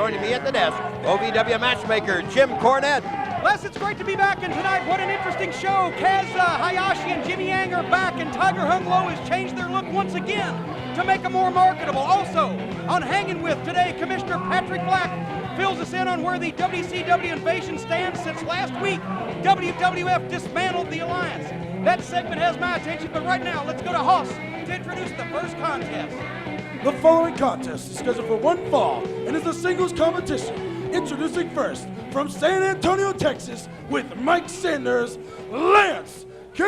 Joining me at the desk, OVW matchmaker Jim Cornette. Les, it's great to be back, and tonight, what an interesting show. Kaz Hayashi and Jimmy Yang are back, and Tiger Hung Lo has changed their look once again to make them more marketable. Also, on Hanging With today, Commissioner Patrick Black fills us in on where the WCW invasion stands since last week. WWF dismantled the alliance. That segment has my attention, but right now, let's go to Hoss to introduce the first contest. The following contest is scheduled for one fall and is a singles competition. Introducing first, from San Antonio, Texas, with Mike Sanders, Lance Cade!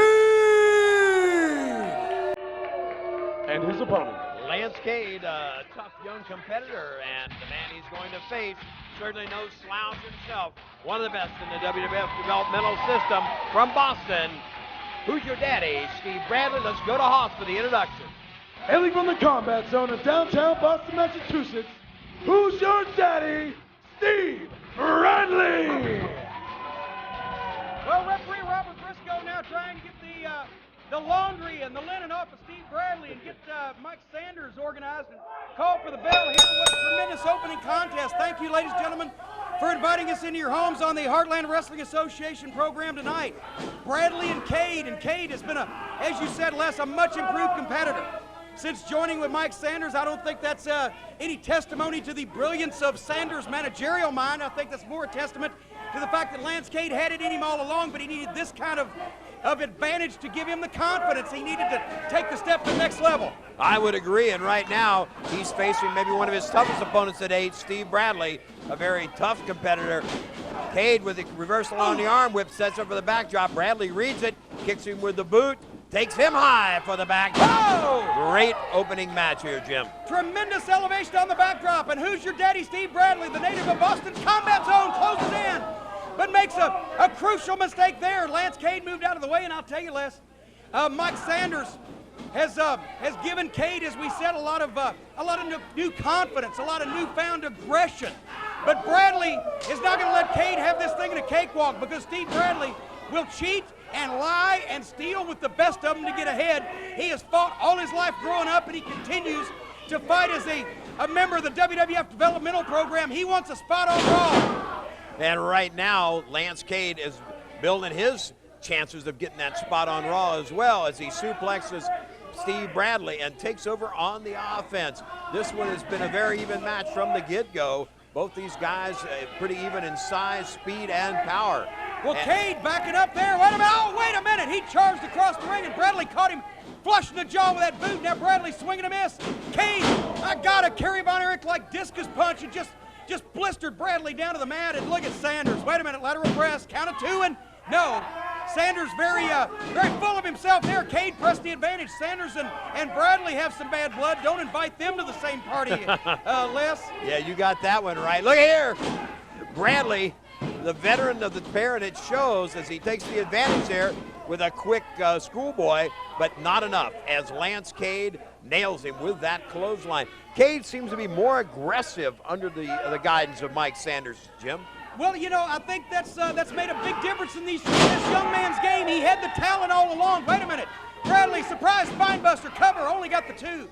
And his opponent. Lance Cade, a tough young competitor, and the man he's going to face, certainly no slouch himself. One of the best in the WWF developmental system from Boston. Who's your daddy? Steve Bradley. Let's go to Hoss for the introduction. Hailing from the combat zone in downtown Boston, Massachusetts, who's your daddy? Steve Bradley! Well, referee Robert Briscoe now trying to get the laundry and the linen off of Steve Bradley and get Mike Sanders organized and call for the bell here. What a tremendous opening contest. Thank you, ladies and gentlemen, for inviting us into your homes on the Heartland Wrestling Association program tonight. Bradley and Cade has been, as you said, Les, a much improved competitor. Since joining with Mike Sanders, I don't think that's any testimony to the brilliance of Sanders' managerial mind. I think that's more a testament to the fact that Lance Cade had it in him all along, but he needed this kind of advantage to give him the confidence he needed to take the step to the next level. I would agree, and right now he's facing maybe one of his toughest opponents today, Steve Bradley, a very tough competitor. Cade with the reversal on the arm whip sets up for the backdrop. Bradley reads it, kicks him with the boot, takes him high for the backdrop. Oh! Great opening match here, Jim. Tremendous elevation on the backdrop, and who's your daddy? Steve Bradley, the native of Boston's combat zone, closes in, but makes a crucial mistake there. Lance Cade moved out of the way, and I'll tell you, Les, Mike Sanders has given Cade, as we said, a lot of new confidence, a lot of newfound aggression. But Bradley is not going to let Cade have this thing in a cakewalk, because Steve Bradley will cheat and lie and steal with the best of them to get ahead. He has fought all his life growing up, and he continues to fight as a member of the WWF developmental program. He wants a spot on Raw. And right now, Lance Cade is building his chances of getting that spot on Raw as well, as he suplexes Steve Bradley and takes over on the offense. This one has been a very even match from the get-go. Both these guys pretty even in size, speed, and power. Well, Cade backing up there. Wait a minute. Oh, wait a minute. He charged across the ring, and Bradley caught him flush in the jaw with that boot. Now Bradley swinging a miss. Cade, I got a Kerry Von Erich like discus punch, and just blistered Bradley down to the mat. And look at Sanders. Wait a minute. Lateral press. Count of two, and no. Sanders very full of himself there. Cade pressed the advantage. Sanders and Bradley have some bad blood. Don't invite them to the same party, Les. Yeah, you got that one right. Look here. Bradley, the veteran of the pair, and it shows as he takes the advantage there with a quick schoolboy, but not enough, as Lance Cade nails him with that clothesline. Cade seems to be more aggressive under the guidance of Mike Sanders, Jim. Well, you know, I think that's made a big difference in this young man's game. He had the talent all along. Wait a minute. Bradley, surprise spinebuster cover, only got the two.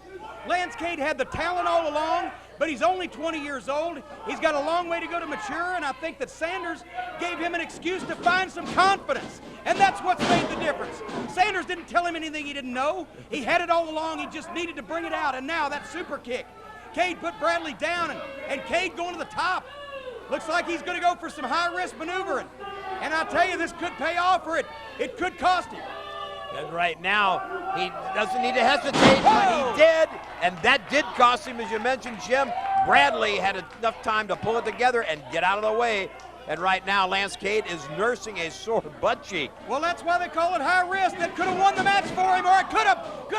Lance Cade had the talent all along, but he's only 20 years old. He's got a long way to go to mature, and I think that Sanders gave him an excuse to find some confidence, and that's what's made the difference. Sanders didn't tell him anything he didn't know. He had it all along. He just needed to bring it out, and now that super kick. Cade put Bradley down, and Cade going to the top. Looks like he's going to go for some high-risk maneuvering, and I'll tell you, this could pay off, or it could cost him. And right now, he doesn't need to hesitate, but he did, and that did cost him, as you mentioned, Jim. Bradley had enough time to pull it together and get out of the way, and right now, Lance Cade is nursing a sore butt cheek. Well, that's why they call it high risk. That could have won the match for him, or it could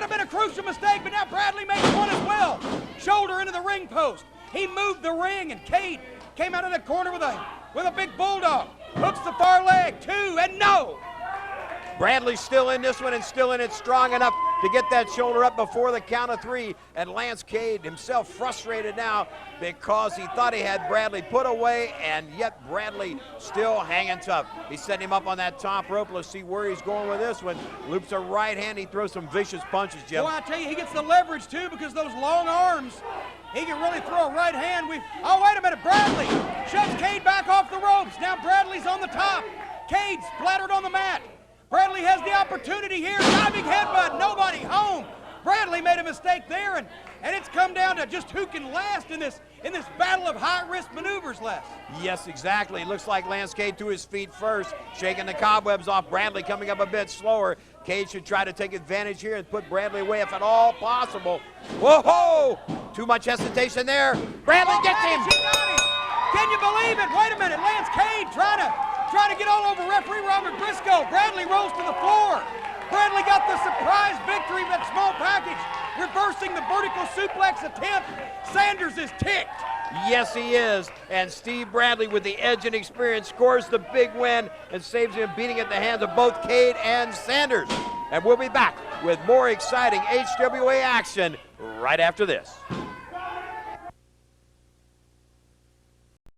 have been a crucial mistake, but now Bradley makes one as well. Shoulder into the ring post. He moved the ring, and Cade came out of the corner with a big bulldog. Hooks the far leg, two, and no. Bradley's still in this one and still in it strong enough to get that shoulder up before the count of 3. And Lance Cade himself frustrated now because he thought he had Bradley put away, and yet Bradley still hanging tough. He's setting him up on that top rope. Let's see where he's going with this one. Loops a right hand. He throws some vicious punches, Jim. Boy, I tell you, he gets the leverage too because those long arms. He can really throw a right hand. Oh, wait a minute. Bradley shoves Cade back off the ropes. Now Bradley's on the top. Cade's splattered on the mat. Bradley has the opportunity here. Diving headbutt. Nobody home. Bradley made a mistake there, and it's come down to just who can last in this battle of high-risk maneuvers, Les. Yes, exactly. It looks like Lance Cade to his feet first, shaking the cobwebs off. Bradley coming up a bit slower. Cade should try to take advantage here and put Bradley away if at all possible. Whoa! Too much hesitation there. Bradley gets him. He got him. Can you believe it? Wait a minute. Lance Cade trying to get all over referee Robert Briscoe. Bradley rolls to the floor. Bradley got the surprise victory with that small package, reversing the vertical suplex attempt. Sanders is ticked. Yes, he is. And Steve Bradley, with the edge and experience, scores the big win and saves him beating at the hands of both Cade and Sanders. And we'll be back with more exciting HWA action right after this.